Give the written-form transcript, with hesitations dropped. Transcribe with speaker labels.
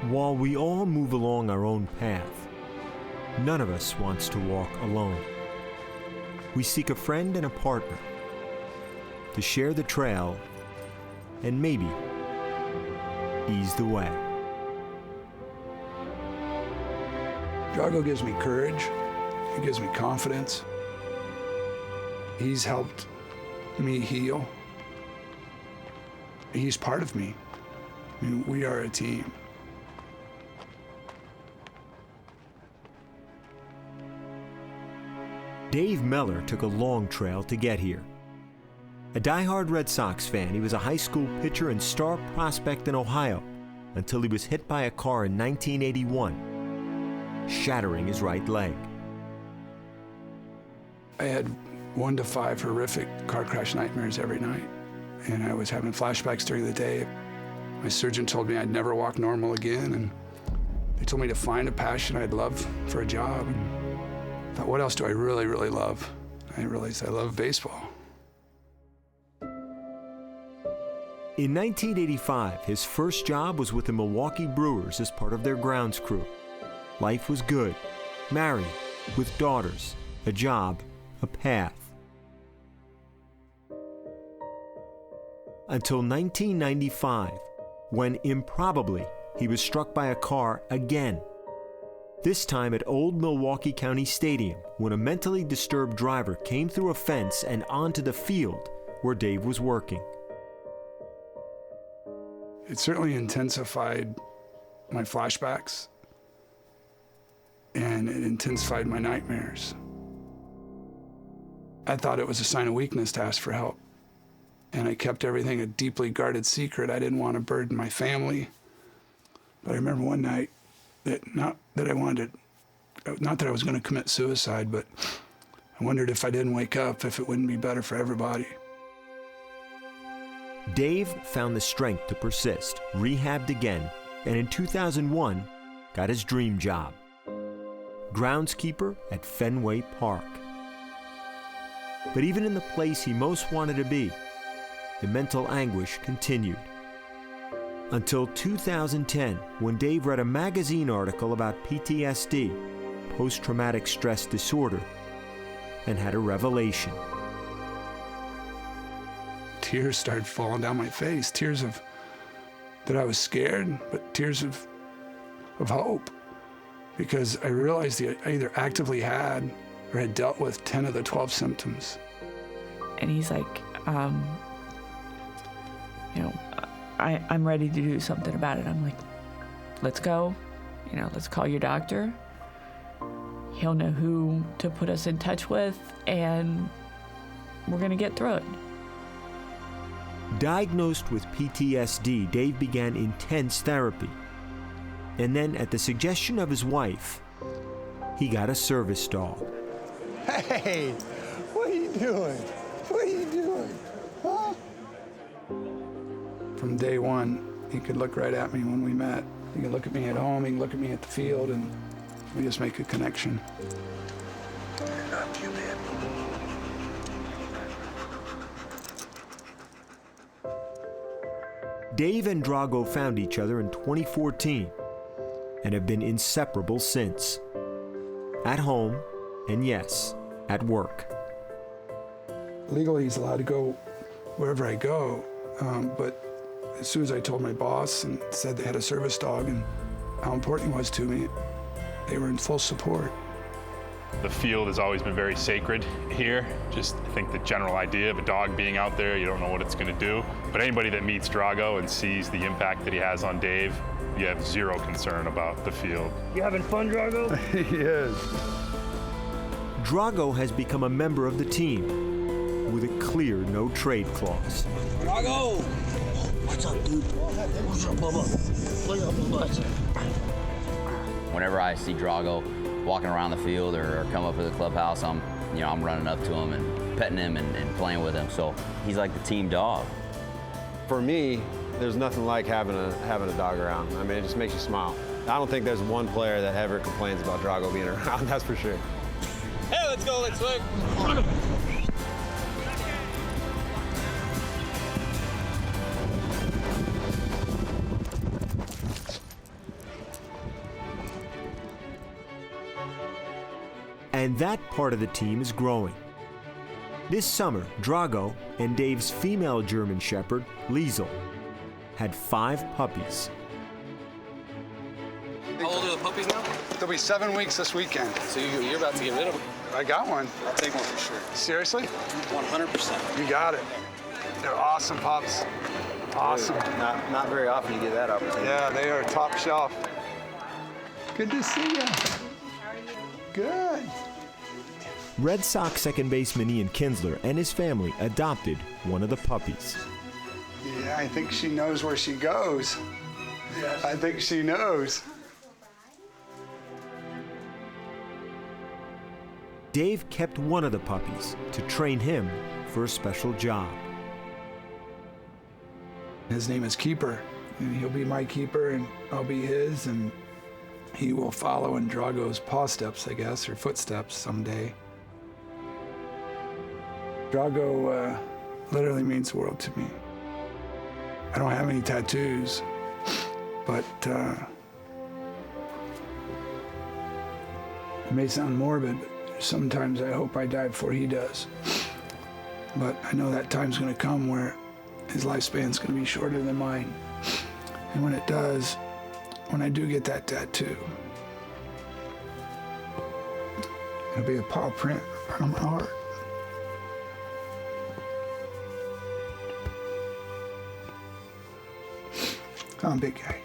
Speaker 1: While we all move along our own path, none of us wants to walk alone. We seek a friend and a partner to share the trail and maybe ease the way.
Speaker 2: Drago gives me courage. He gives me confidence. He's helped me heal. He's part of me. I mean, we are a team.
Speaker 1: Dave Mellor took a long trail to get here. A diehard Red Sox fan, he was a high school pitcher and star prospect in Ohio until he was hit by a car in 1981, shattering his right leg.
Speaker 2: I had 1 to 5 horrific car crash nightmares every night, and I was having flashbacks during the day. My surgeon told me I'd never walk normal again, and they told me to find a passion I'd love for a job. And I thought, what else do I really, really love? I realized I love baseball.
Speaker 1: In 1985, his first job was with the Milwaukee Brewers as part of their grounds crew. Life was good, married, with daughters, a job, a path. Until 1995, when improbably he was struck by a car again. This time at Old Milwaukee County Stadium, when a mentally disturbed driver came through a fence and onto the field where Dave was working.
Speaker 2: It certainly intensified my flashbacks, and it intensified my nightmares. I thought it was a sign of weakness to ask for help, and I kept everything a deeply guarded secret. I didn't want to burden my family. But I remember one night not that I was going to commit suicide, but I wondered if I didn't wake up, if it wouldn't be better for everybody.
Speaker 1: Dave found the strength to persist, rehabbed again, and in 2001, got his dream job. Groundskeeper at Fenway Park. But even in the place he most wanted to be, the mental anguish continued. Until 2010, when Dave read a magazine article about PTSD, post-traumatic stress disorder, and had a revelation.
Speaker 2: Tears started falling down my face, tears of that I was scared, but tears of hope, because I realized that I either actively had or had dealt with 10 of the 12 symptoms.
Speaker 3: And he's like, I'm ready to do something about it. I'm like, let's go, let's call your doctor. He'll know who to put us in touch with, and we're gonna get through it.
Speaker 1: Diagnosed with PTSD, Dave began intense therapy. And then, at the suggestion of his wife, he got a service dog.
Speaker 4: Hey, what are you doing? What are you doing? Huh?
Speaker 2: From day one, he could look right at me when we met. He could look at me at home, he could look at me at the field, and we just make a connection.
Speaker 1: Dave and Drago found each other in 2014 and have been inseparable since. At home, and yes, at work.
Speaker 2: Legally, he's allowed to go wherever I go, but as soon as I told my boss and said they had a service dog and how important he was to me, they were in full support.
Speaker 5: The field has always been very sacred here. Just, I think the general idea of a dog being out there, you don't know what it's going to do. But anybody that meets Drago and sees the impact that he has on Dave, you have zero concern about the field.
Speaker 6: You having fun, Drago?
Speaker 4: He is.
Speaker 1: Drago has become a member of the team with a clear no-trade clause.
Speaker 6: Drago! What's up, dude? What's up, Bubba? What's up, Bubba?
Speaker 7: Whenever I see Drago walking around the field or come up to the clubhouse, I'm running up to him and petting him and playing with him. So he's like the team dog.
Speaker 4: For me, there's nothing like having a dog around. I mean, it just makes you smile. I don't think there's one player that ever complains about Drago being around, that's for sure.
Speaker 6: Hey, let's go, let's swing.
Speaker 1: And that part of the team is growing. This summer, Drago and Dave's female German Shepherd, Liesel, had 5 puppies.
Speaker 8: How old are the puppies now?
Speaker 2: They'll be 7 weeks this weekend.
Speaker 8: So you're about to get rid of them?
Speaker 2: I got one.
Speaker 8: I'll take one for sure.
Speaker 2: Seriously?
Speaker 8: 100%.
Speaker 2: You got it. They're awesome pups. Awesome.
Speaker 4: Not very often you get that opportunity.
Speaker 2: Yeah, they are top shelf. Good to see you. Good.
Speaker 1: Red Sox second baseman Ian Kinsler and his family adopted one of the puppies.
Speaker 2: Yeah, I think she knows where she goes. I think she knows.
Speaker 1: Dave kept one of the puppies to train him for a special job.
Speaker 2: His name is Keeper, and he'll be my keeper, and I'll be his, and he will follow in Drago's paw steps, I guess, or footsteps someday. Drago literally means the world to me. I don't have any tattoos, but it may sound morbid, but sometimes I hope I die before he does. But I know that time's gonna come where his lifespan's gonna be shorter than mine. And when it does, when I do get that tattoo, it'll be a paw print on my heart. Come on, big guy.